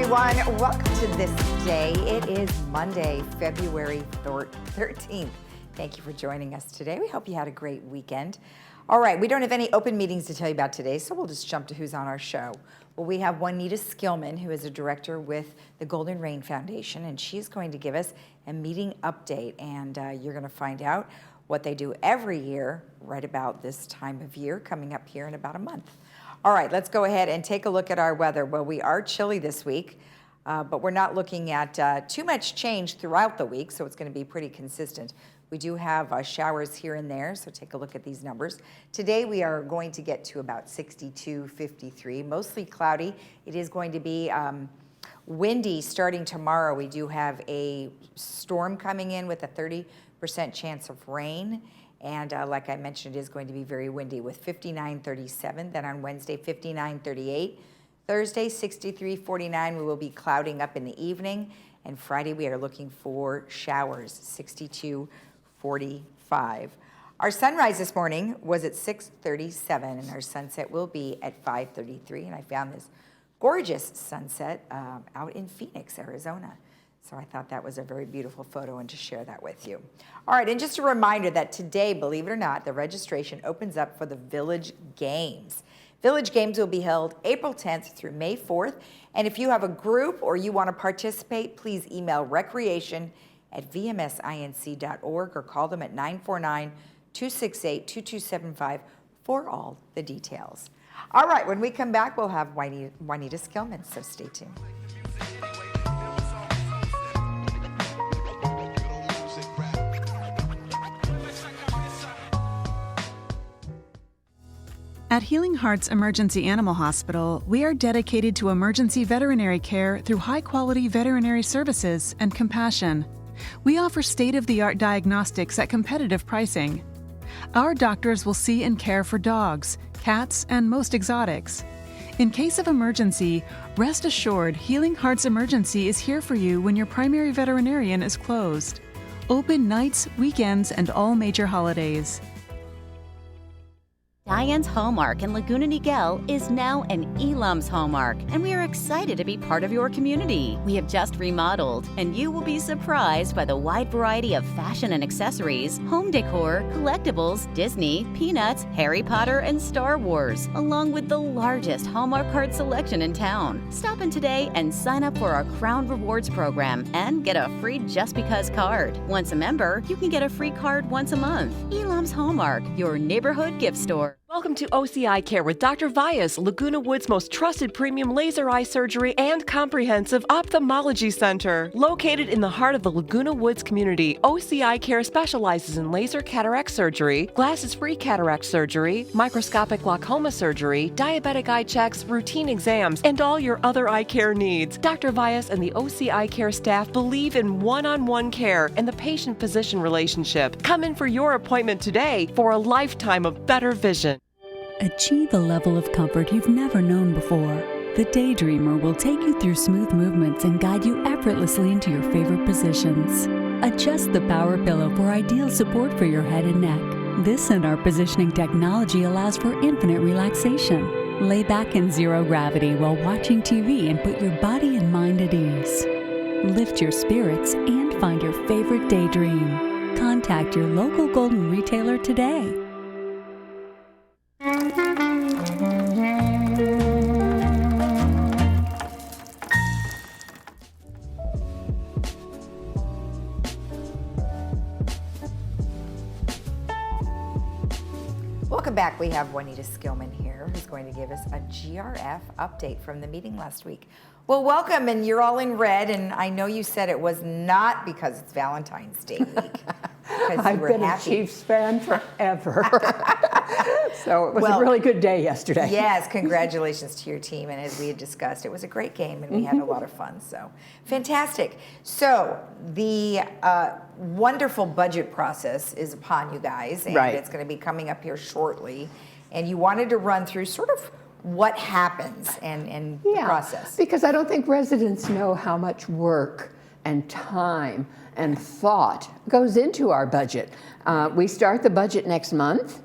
everyone. Welcome to This Day. It is Monday, February 13th. Thank you for joining us today. We hope you had a great weekend. All right, we don't have any open meetings to tell you about today, so we'll just jump to who's on our show. Well, we have Juanita Skillman, who is a director with the Golden Rain Foundation, and she's going to give us a meeting update, and you're going to find out what they do every year right about this time of year, coming up here in about a month. All right, let's go ahead and take a look at our weather. Well, we are chilly this week, but we're not looking at too much change throughout the week, so it's going to be pretty consistent. We do have showers here and there, so take a look at these numbers. Today we are going to get to about 62, 53, mostly cloudy. It is going to be windy starting tomorrow. We do have a storm coming in with a 30% chance of rain. And like I mentioned, it is going to be very windy with 59-37. Then on Wednesday, 59-38. Thursday, 63-49. We will be clouding up in the evening. And Friday, we are looking for showers, 62-45. Our sunrise this morning was at 6:37, and our sunset will be at 5:33. And I found this gorgeous sunset out in Phoenix, Arizona. So I thought that was a very beautiful photo and to share that with you. All right, and just a reminder that today, believe it or not, the registration opens up for the Village Games. Village Games will be held April 10th through May 4th. And if you have a group or you want to participate, please email recreation@vmsinc.org or call them at 949-268-2275 for all the details. All right, when we come back, we'll have Juanita Skillman, so stay tuned. At Healing Hearts Emergency Animal Hospital, we are dedicated to emergency veterinary care through high-quality veterinary services and compassion. We offer state-of-the-art diagnostics at competitive pricing. Our doctors will see and care for dogs, cats, and most exotics. In case of emergency, rest assured Healing Hearts Emergency is here for you when your primary veterinarian is closed. Open nights, weekends, and all major holidays. Diane's Hallmark in Laguna Niguel is now an Elam's Hallmark, and we are excited to be part of your community. We have just remodeled, and you will be surprised by the wide variety of fashion and accessories, home decor, collectibles, Disney, Peanuts, Harry Potter, and Star Wars, along with the largest Hallmark card selection in town. Stop in today and sign up for our Crown Rewards program and get a free Just Because card. Once a member, you can get a free card once a month. Elam's Hallmark, your neighborhood gift store. Welcome to OCI Care with Dr. Vyas, Laguna Woods' most trusted premium laser eye surgery and comprehensive ophthalmology center. Located in the heart of the Laguna Woods community, OCI Care specializes in laser cataract surgery, glasses-free cataract surgery, microscopic glaucoma surgery, diabetic eye checks, routine exams, and all your other eye care needs. Dr. Vyas and the OCI Care staff believe in one-on-one care and the patient-physician relationship. Come in for your appointment today for a lifetime of better vision. Achieve a level of comfort you've never known before. The Daydreamer will take you through smooth movements and guide you effortlessly into your favorite positions. Adjust the power pillow for ideal support for your head and neck. This and our positioning technology allows for infinite relaxation. Lay back in zero gravity while watching TV and put your body and mind at ease. Lift your spirits and find your favorite daydream. Contact your local Golden retailer today. Welcome back. We have Juanita Skillman here, who's going to give us a GRF update from the meeting last week. Well, welcome, and you're all in red, and I know you said it was not because it's Valentine's Day week. I've been a Chiefs fan forever. So it was a really good day yesterday. Yes, congratulations to your team. And as we had discussed, it was a great game and we had a lot of fun. So fantastic. So the wonderful budget process is upon you guys, and it's going to be coming up here shortly. And you wanted to run through sort of what happens and the process. Because I don't think residents know how much work and time and thought goes into our budget. We start the budget next month,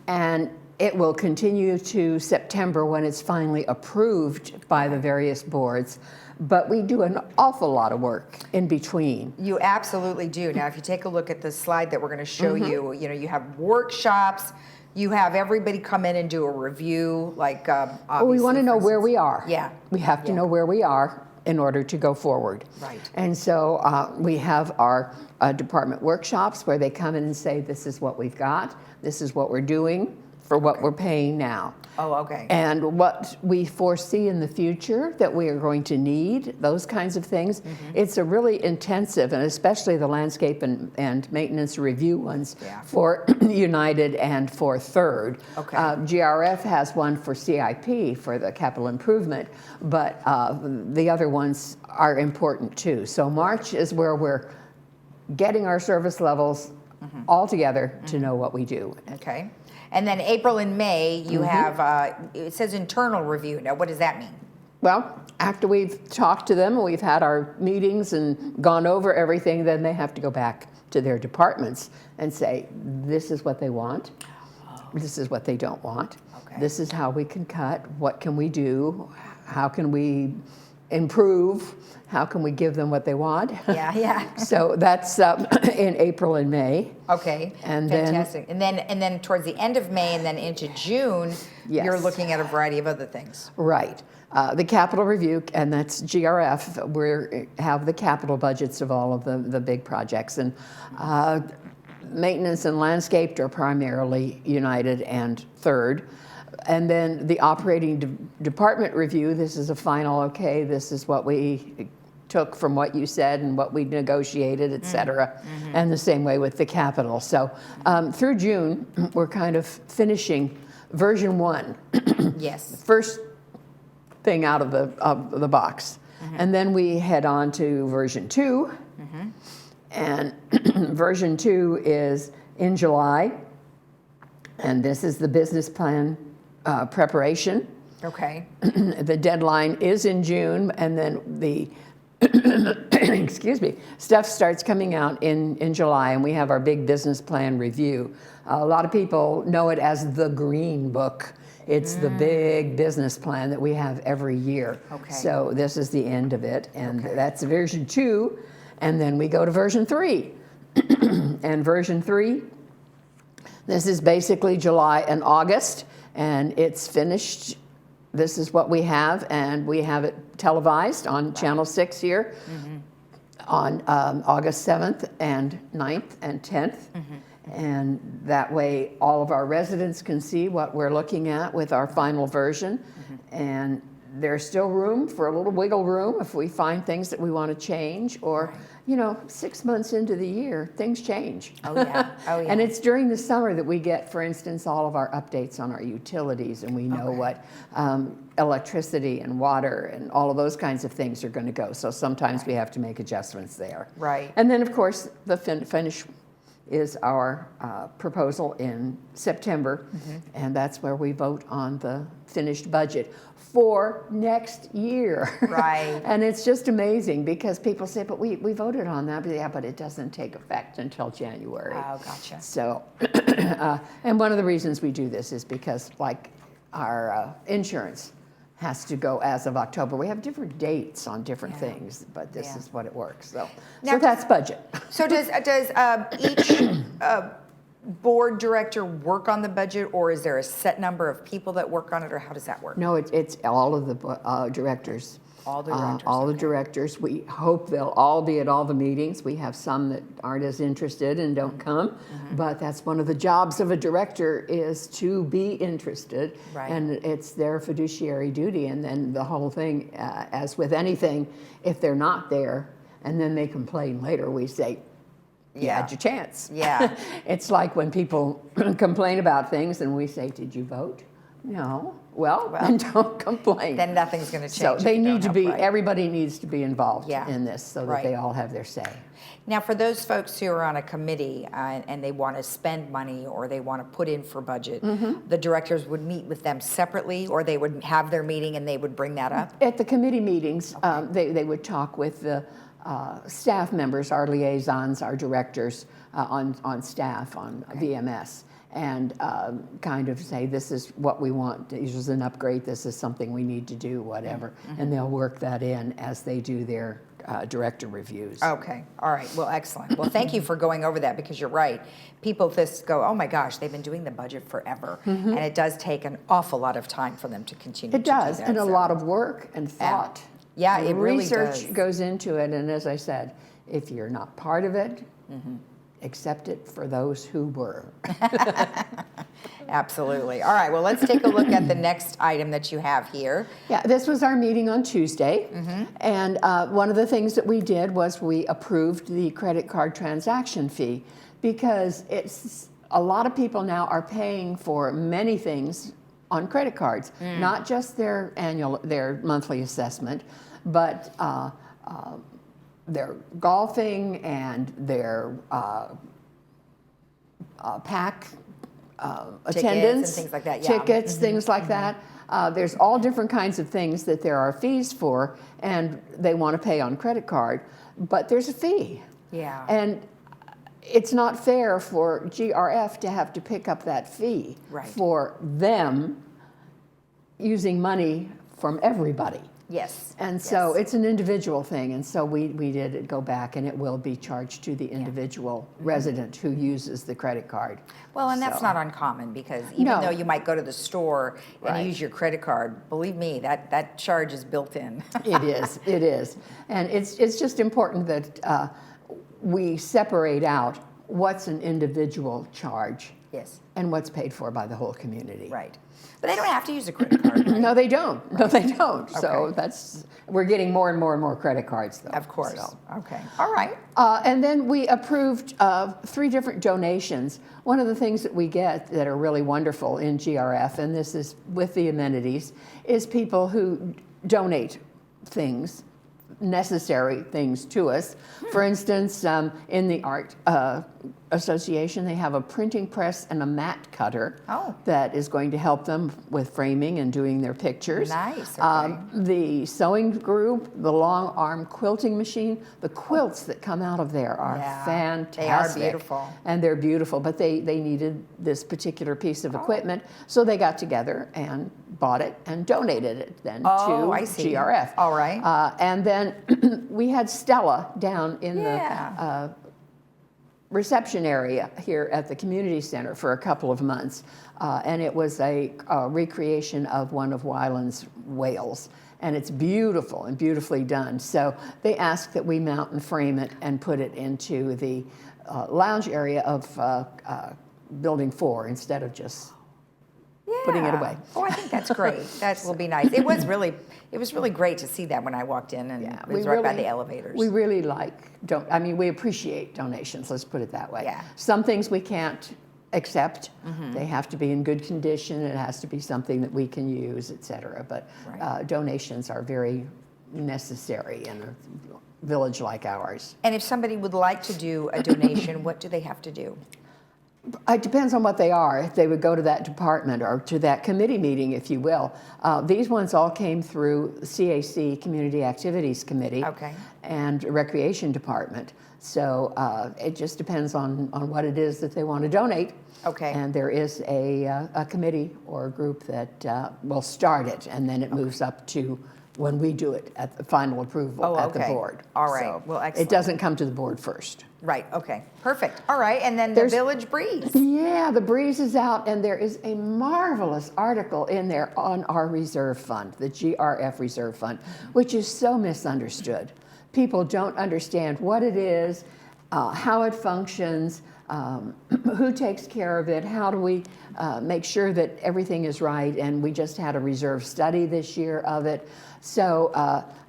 and It will continue to September when it's finally approved by the various boards. But we do an awful lot of work in between. You absolutely do. Now, if you take a look at the slide that we're going to show you, you know, you have workshops, you have everybody come in and do a review, like Well, we want to know where we are. Yeah. We have to know where we are in order to go forward. Right. And so we have our department workshops where they come in and say, this is what we've got, this is what we're doing for what we're paying now. Oh, okay. And what we foresee in the future that we are going to need, those kinds of things. It's a really intensive, and especially the landscape and maintenance review ones for United and for Third. Okay. GRF has one for CIP, for the capital improvement, but the other ones are important too. So March is where we're getting our service levels all together to know what we do. Okay. And then April and May, you have, it says internal review. Now, what does that mean? Well, after we've talked to them and we've had our meetings and gone over everything, then they have to go back to their departments and say, this is what they want, this is what they don't want, this is how we can cut, what can we do, how can we improve, how can we give them what they want? Yeah. So that's in April and May. Okay, And fantastic. And then towards the end of May and then into June, you're looking at a variety of other things. Right. The capital review, and that's GRF, we have the capital budgets of all of the big projects. And maintenance and landscaped are primarily United and Third. And then the operating department review, this is a final, okay, this is what we took from what you said and what we negotiated, et cetera. And the same way with the capital. So through June, we're kind of finishing version 1. Yes. First thing out of the box. And then we head on to version 2. And version 2 is in July. And this is the business plan preparation. Okay. The deadline is in June, and then the excuse me, stuff starts coming out in July, and we have our big business plan review. A lot of people know it as the Green Book. It's the big business plan that we have every year. Okay. So this is the end of it, and that's version 2, and then we go to version 3. And version 3, this is basically July and August, and it's finished. This is what we have, and we have it televised on Channel 6 here on August 7th and 9th and 10th. And that way all of our residents can see what we're looking at with our final version. And there's still room for a little wiggle room if we find things that we want to change, or, you know, 6 months into the year, things change. Oh, yeah. Oh, yeah. And it's during the summer that we get, for instance, all of our updates on our utilities, and we know what electricity and water and all of those kinds of things are going to go. So sometimes we have to make adjustments there. Right. And then, of course, the finish is our proposal in September, and that's where we vote on the finished budget for next year. Right. And it's just amazing because people say, but we voted on that. But yeah, but it doesn't take effect until January. Oh, gotcha. So, and one of the reasons we do this is because, like, our insurance has to go as of October. We have different dates on different things, but this is what it works. So, Now, that's budget. So does each board director work on the budget, or is there a set number of people that work on it, or how does that work? No, it's all of the directors. All the directors. All the directors. We hope they'll all be at all the meetings. We have some that aren't as interested and don't come, but that's one of the jobs of a director, is to be interested. Right. And it's their fiduciary duty. And then the whole thing, as with anything, if they're not there and then they complain later, we say, you had your chance. Yeah. It's like when people complain about things and we say, did you vote? No. Well, then don't complain. Then nothing's going to change. So if they you don't need to help, be, right? everybody needs to be involved Yeah. in this so that Right. they all have their say. Now, for those folks who are on a committee and they want to spend money or they want to put in for budget, the directors would meet with them separately, or they would have their meeting and they would bring that up? At the committee meetings, they would talk with the staff members, our liaisons, our directors on staff, on VMS. and kind of say, this is what we want, this is an upgrade, this is something we need to do, whatever. And they'll work that in as they do their director reviews. Okay, all right, well, excellent. Well, thank you for going over that, because you're right. People just go, oh my gosh, they've been doing the budget forever. And it does take an awful lot of time for them to continue to do that. It does, and a lot of work and thought. Yeah, it really Research does. goes into it, and as I said, if you're not part of it, accept it for those who were. Absolutely. All right, well, let's take a look at the next item that you have here. Yeah, this was our meeting on Tuesday, and one of the things that we did was we approved the credit card transaction fee, because it's a lot of people now are paying for many things on credit cards, not just their monthly assessment, but their golfing and their pack attendance, and things like that, yeah. tickets, things like that. There's all different kinds of things that there are fees for, and they want to pay on credit card, but there's a fee. Yeah. And it's not fair for GRF to have to pick up that fee for them using money from everybody. Yes. And so it's an individual thing, and so we did it go back, and it will be charged to the individual resident who uses the credit card. Well, and that's not uncommon, because even though you might go to the store and use your credit card, believe me, that charge is built in. It is. And it's just important that we separate out what's an individual charge and what's paid for by the whole community. Right. But they don't have to use a credit card, right? No, they don't. No, they don't. Okay. So we're getting more and more and more credit cards, though. Of course. So. Okay. All right. And then we approved 3 different donations. One of the things that we get that are really wonderful in GRF, and this is with the amenities, is people who donate things, necessary things to us. For instance, in the Art Association, they have a printing press and a mat cutter that is going to help them with framing and doing their pictures. Nice. Okay. The sewing group, the long arm quilting machine, the quilts that come out of there are fantastic. They are beautiful. And they're beautiful, but they needed this particular piece of equipment, so they got together and bought it and donated it then to GRF. All right. And then we had Stella down in the reception area here at the community center for a couple of months, and it was a recreation of one of Wyland's whales, and it's beautiful and beautifully done. So they asked that we mount and frame it and put it into the lounge area of Building 4 instead of just putting it away. Oh, I think that's great. That will be nice. It was really great to see that when I walked in, and it was right by the elevators. We really we appreciate donations, let's put it that way. Yeah. Some things we can't accept. They have to be in good condition. It has to be something that we can use, et cetera. But donations are very necessary in a village like ours. And if somebody would like to do a donation, what do they have to do? It depends on what they are, if they would go to that department or to that committee meeting, if you will. These ones all came through CAC, Community Activities Committee, and Recreation Department. So it just depends on what it is that they want to donate. Okay. And there is a committee or a group that will start it, and then it moves up to when we do it at the final approval at the board. All right. So well, excellent. it doesn't come to the board first. Right. Okay. Perfect. All right. And then the Village Breeze. Yeah, the Breeze is out, and there is a marvelous article in there on our reserve fund, the GRF Reserve Fund, which is so misunderstood. People don't understand what it is, how it functions, who takes care of it, how do we make sure that everything is right, and we just had a reserve study this year of it. So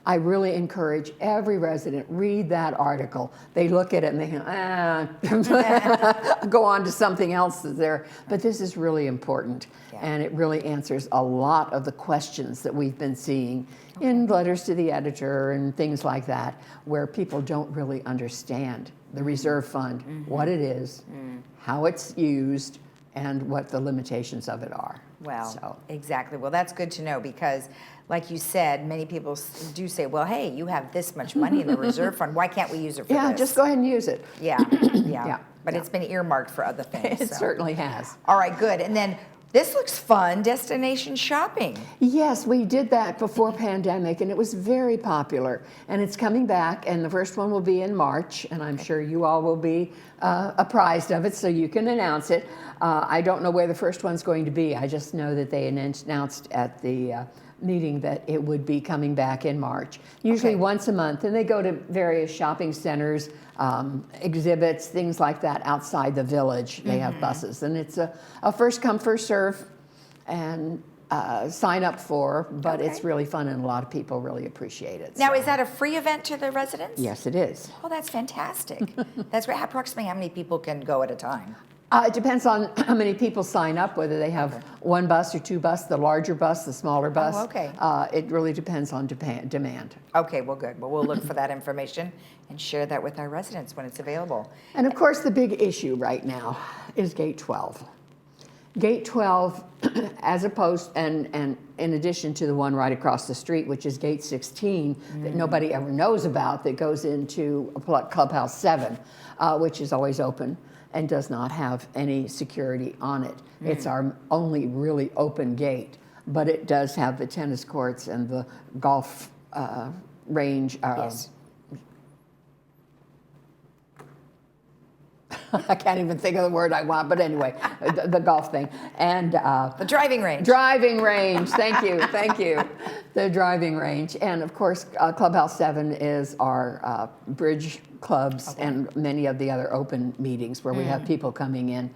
I really encourage every resident, read that article. They look at it and they go on to something else that's there. But this is really important, and it really answers a lot of the questions that we've been seeing in letters to the editor and things like that, where people don't really understand the reserve fund, what it is, how it's used, and what the limitations of it are. Well, So, exactly. Well, that's good to know because, like you said, many people do say, well, hey, you have this much money in the reserve fund. Why can't we use it for yeah, this? just go ahead and use it. Yeah, yeah. Yeah, But yeah. it's been earmarked for other things. It so. certainly has. All right, good. And then this looks fun, destination shopping. Yes, we did that before pandemic, and it was very popular. And it's coming back, and the first one will be in March, and I'm sure you all will be apprised of it, so you can announce it. I don't know where the first one's going to be. I just know that they announced at the meeting that it would be coming back in March, usually Okay. once a month. And they go to various shopping centers, exhibits, things like that outside the village. They have buses, and it's a first come, first serve, and sign up for, but it's Okay. really fun, and a lot of people really appreciate it. Now, so. is that a free event to the residents? Yes, it is. Oh, that's fantastic. That's great. Approximately how many people can go at a time? It depends on how many people sign up, whether they have one bus or two buses, the larger bus, the smaller bus. okay. It really depends on demand. Okay, well, good. Well, we'll look for that information and share that with our residents when it's available. And of course, the big issue right now is Gate 12. Gate 12, as opposed, and in addition to the one right across the street, which is Gate 16, that nobody ever knows about, that goes into Clubhouse 7, which is always open and does not have any security on it. It's our only really open gate, but it does have the tennis courts and the golf range. Yes. I can't even think of the word I want, but anyway, the golf thing. And The driving range. driving range, thank you, thank you. The driving range. And of course, Clubhouse 7 is our bridge clubs and many of the other open meetings where we have people coming in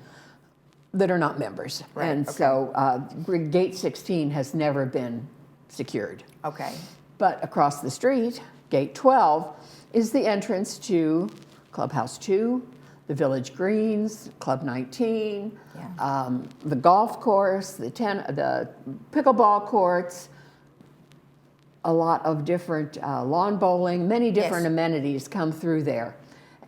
that are not members. Right, And okay. so Gate 16 has never been secured. Okay. But across the street, Gate 12 is the entrance to Clubhouse 2, the Village Greens, Club 19, the golf course, the pickleball courts, a lot of different lawn bowling, many different Yes. amenities come through there.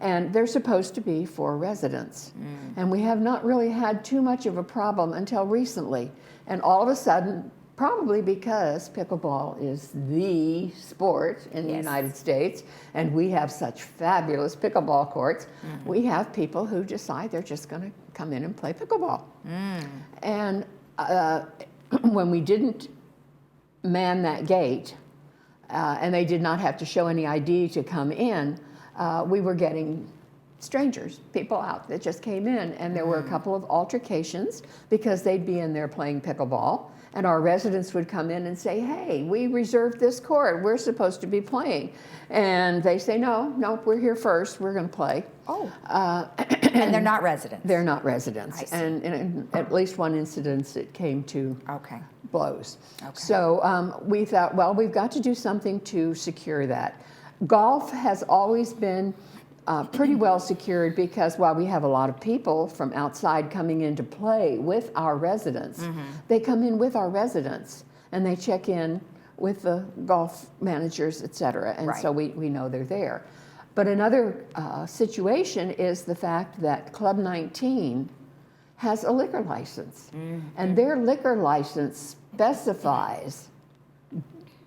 And they're supposed to be for residents. And we have not really had too much of a problem until recently. And all of a sudden, probably because pickleball is the sport in the Yes. United States, and we have such fabulous pickleball courts, we have people who decide they're just going to come in and play pickleball. And when we didn't man that gate, and they did not have to show any ID to come in, we were getting strangers, people out that just came in, and there were a couple of altercations because they'd be in there playing pickleball, and our residents would come in and say, hey, we reserved this court, we're supposed to be playing. And they say, no, we're here first, we're going to play. Oh. And they're not residents? They're not residents. I see. And in at least one incident, it came to Okay. blows. Okay. So we thought, well, we've got to do something to secure that. Golf has always been pretty well secured because while we have a lot of people from outside coming in to play with our residents, they come in with our residents and they check in with the golf managers, et cetera, and Right. so we know they're there. But another situation is the fact that Club 19 has a liquor license, and their liquor license specifies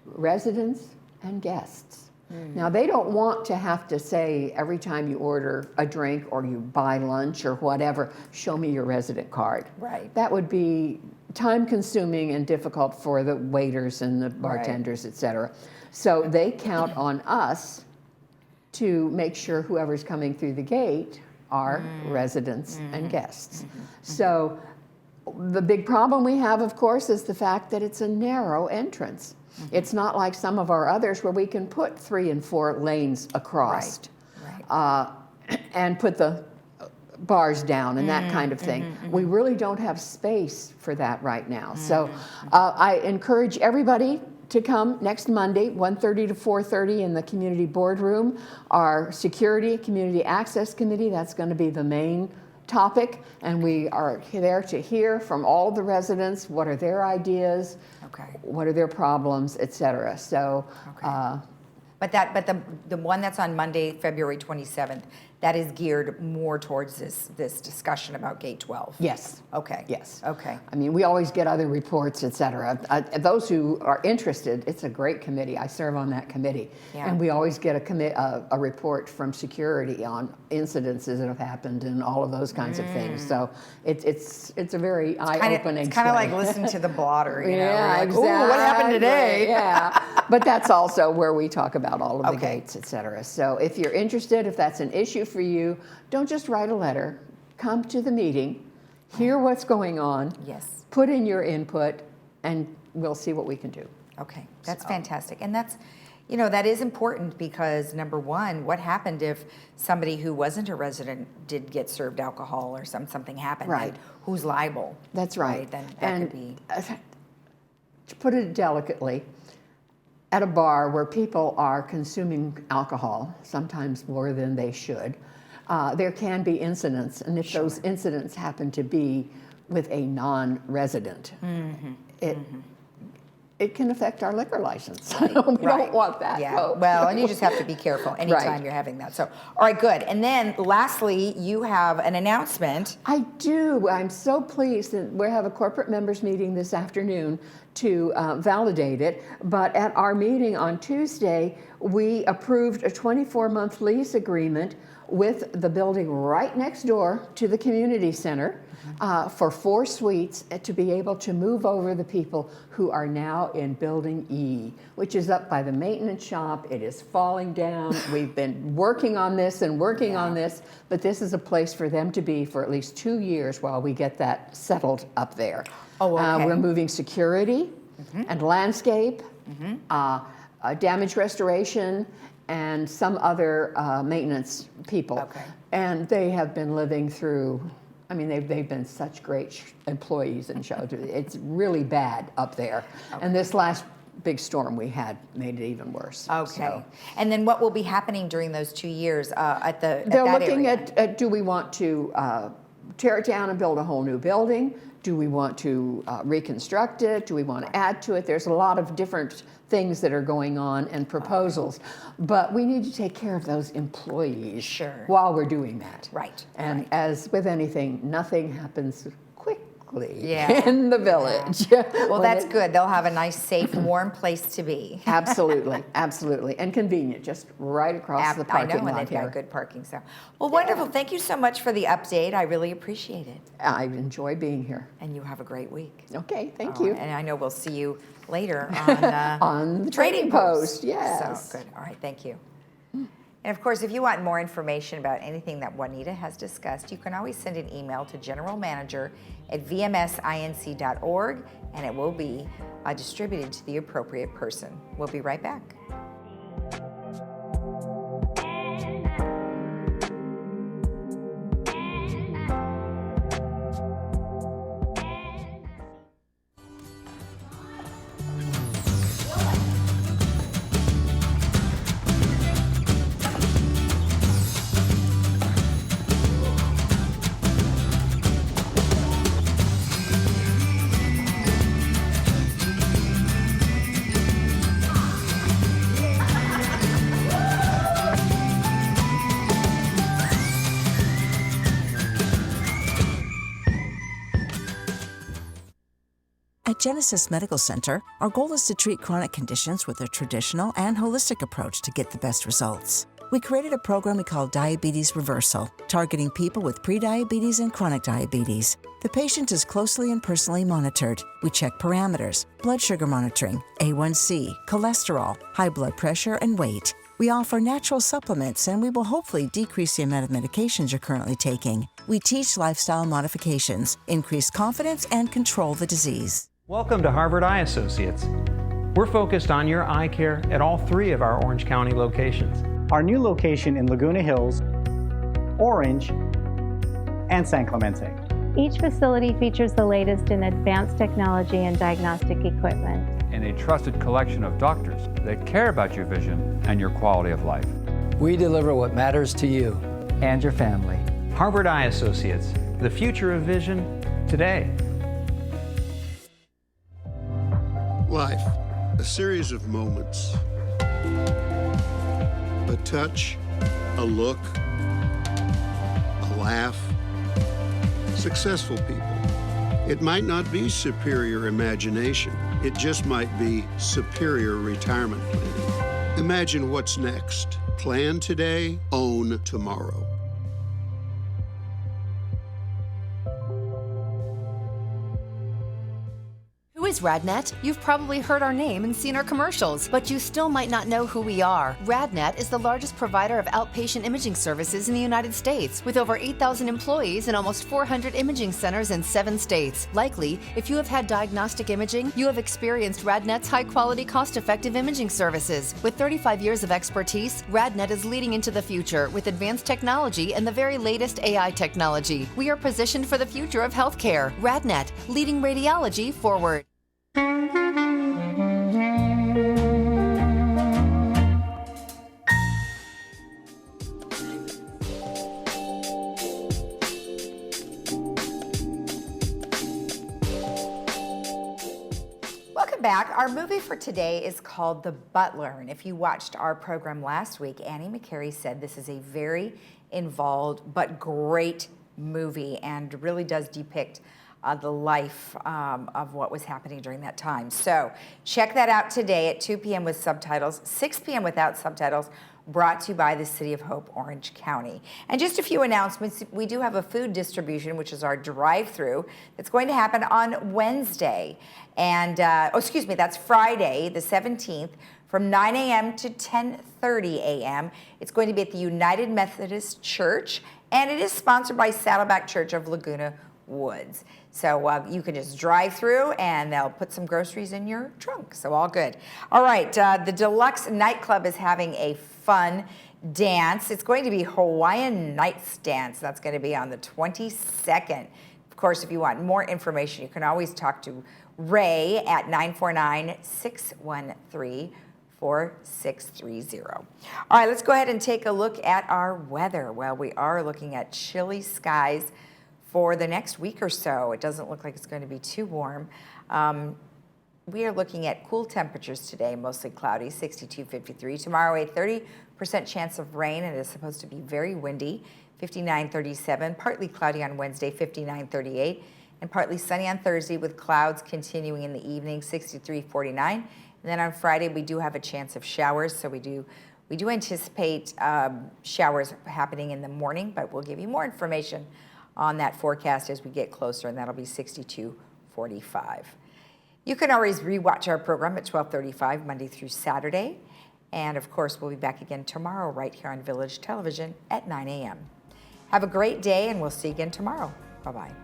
residents and guests. Now, they don't want to have to say every time you order a drink or you buy lunch or whatever, show me your resident card. Right. That would be time consuming and difficult for the waiters and the bartenders, et cetera. So they count on us to make sure whoever's coming through the gate are residents and guests. So the big problem we have, of course, is the fact that it's a narrow entrance. It's not like some of our others where we can put 3 and 4 lanes across Right. and put the bars down and that kind of thing. We really don't have space for that right now. So I encourage everybody to come next Monday, 1:30 to 4:30 in the community boardroom. Our security, community access committee, that's going to be the main topic, and we are there to hear from all the residents, what are their ideas, Okay. what are their problems, et cetera. So Okay. But the one that's on Monday, February 27th, that is geared more towards this discussion about Gate 12. Yes. Okay. Yes. Okay. I mean, we always get other reports, et cetera. Those who are interested, it's a great committee. I serve on that committee. Yeah. And we always get a report from security on incidences that have happened and all of those kinds of things. So it's a very eye-opening. It's kind of like listening to the blotter, you know? Yeah, Like, exactly. "Ooh, what happened today?" Yeah. But that's also where we talk about all of the Okay. gates, et cetera. So if you're interested, if that's an issue for you, don't just write a letter. Come to the meeting, hear what's going on, Yes. put in your input, and we'll see what we can do. Okay, that's fantastic. And that's, that is important because, number one, what happened if somebody who wasn't a resident did get served alcohol or something happened? Right. Like, who's liable? That's right. Then that And could be. to put it delicately, at a bar where people are consuming alcohol, sometimes more than they should, there can be incidents. And if those incidents happen to be with a non-resident, it can affect our liquor license. We don't want that. Yeah, folks. well, and you just have to be careful anytime Right. you're having that. So, all right, good. And then lastly, you have an announcement. I do. I'm so pleased that we have a corporate members meeting this afternoon to validate it. But at our meeting on Tuesday, we approved a 24-month lease agreement with the building right next door to the community center for 4 suites to be able to move over the people who are now in Building E, which is up by the maintenance shop. It is falling down. We've been working on this and working on this, but this is a place for them to be for at least 2 years while we get that settled up there. Oh, okay. We're moving security and landscape, damage restoration, and some other maintenance people. Okay. And they have been living through, I mean, they've been such great employees and show. It's really bad up there. Okay. And this last big storm we had made it even worse. Okay. So, And then what will be happening during those 2 years at they're that looking area? at do we want to tear it down and build a whole new building? Do we want to reconstruct it? Do we want to add to it? There's a lot of different things that are going on and proposals, but we need to take care of those employees while we're doing that. Right. And as with anything, nothing happens quickly Yeah. in the village. Well, that's good. They'll have a nice, safe, warm place to be. Absolutely, absolutely, and convenient, just right across the parking I know, lot and they've here. got good parking. So, well, wonderful. Thank you so much for the update. I really appreciate it. I enjoy being here. And you have a great week. Okay, thank All you. right, and I know we'll see you later on, On the trading post, yes. So good. All right, thank you. And of course, if you want more information about anything that Juanita has discussed, you can always send an email to generalmanager@vmsinc.org, and it will be distributed to the appropriate person. We'll be right back. At Genesis Medical Center, our goal is to treat chronic conditions with a traditional and holistic approach to get the best results. We created a program we call Diabetes Reversal, targeting people with prediabetes and chronic diabetes. The patient is closely and personally monitored. We check parameters, blood sugar monitoring, A1C, cholesterol, high blood pressure, and weight. We offer natural supplements, and we will hopefully decrease the amount of medications you're currently taking. We teach lifestyle modifications, increase confidence, and control the disease. Welcome to Harvard Eye Associates. We're focused on your eye care at all 3 of our Orange County locations. Our new location in Laguna Hills, Orange, and San Clemente. Each facility features the latest in advanced technology and diagnostic equipment. And a trusted collection of doctors that care about your vision and your quality of life. We deliver what matters to you and your family. Harvard Eye Associates, the future of vision today. Life, a series of moments. touch, a look, a laugh. Successful people. It might not be superior imagination. It just might be superior retirement planning. Imagine what's next. Plan today, own tomorrow. Who is RadNet? You've probably heard our name and seen our commercials, but you still might not know who we are. RadNet is the largest provider of outpatient imaging services in the United States, with over 8,000 employees and almost 400 imaging centers in 7 states. Likely, if you have had diagnostic imaging, you have experienced RadNet's high-quality, cost-effective imaging services. With 35 years of expertise, RadNet is leading into the future with advanced technology and the very latest AI technology. We are positioned for the future of healthcare. RadNet, leading radiology forward. Welcome back. Our movie for today is called The Butler. And if you watched our program last week, Annie McCary said this is a very involved but great movie and really does depict the life of what was happening during that time. So check that out today at 2 p.m. with subtitles, 6 p.m. without subtitles, brought to you by the City of Hope, Orange County. And just a few announcements. We do have a food distribution, which is our drive-through, that's going to happen on Wednesday. And, that's Friday, the 17th, from 9 a.m. to 10:30 a.m. It's going to be at the United Methodist Church, and it is sponsored by Saddleback Church of Laguna Woods. So you can just drive through and they'll put some groceries in your trunk. So all good. All right, the Deluxe Nightclub is having a fun dance. It's going to be Hawaiian Nights Dance. That's going to be on the 22nd. Of course, if you want more information, you can always talk to Ray at 949-613-4630. All right, let's go ahead and take a look at our weather. Well, we are looking at chilly skies for the next week or so. It doesn't look like it's going to be too warm. We are looking at cool temperatures today, mostly cloudy, 62-53. Tomorrow, a 30% chance of rain, and it's supposed to be very windy, 59-37. Partly cloudy on Wednesday, 59-38. And partly sunny on Thursday with clouds continuing in the evening, 63-49. And then on Friday, we do have a chance of showers, so we do anticipate showers happening in the morning, but we'll give you more information on that forecast as we get closer, and that'll be 62-45. You can always rewatch our program at 12:35 Monday through Saturday. And of course, we'll be back again tomorrow right here on Village Television at 9 a.m. Have a great day, and we'll see you again tomorrow. Bye-bye.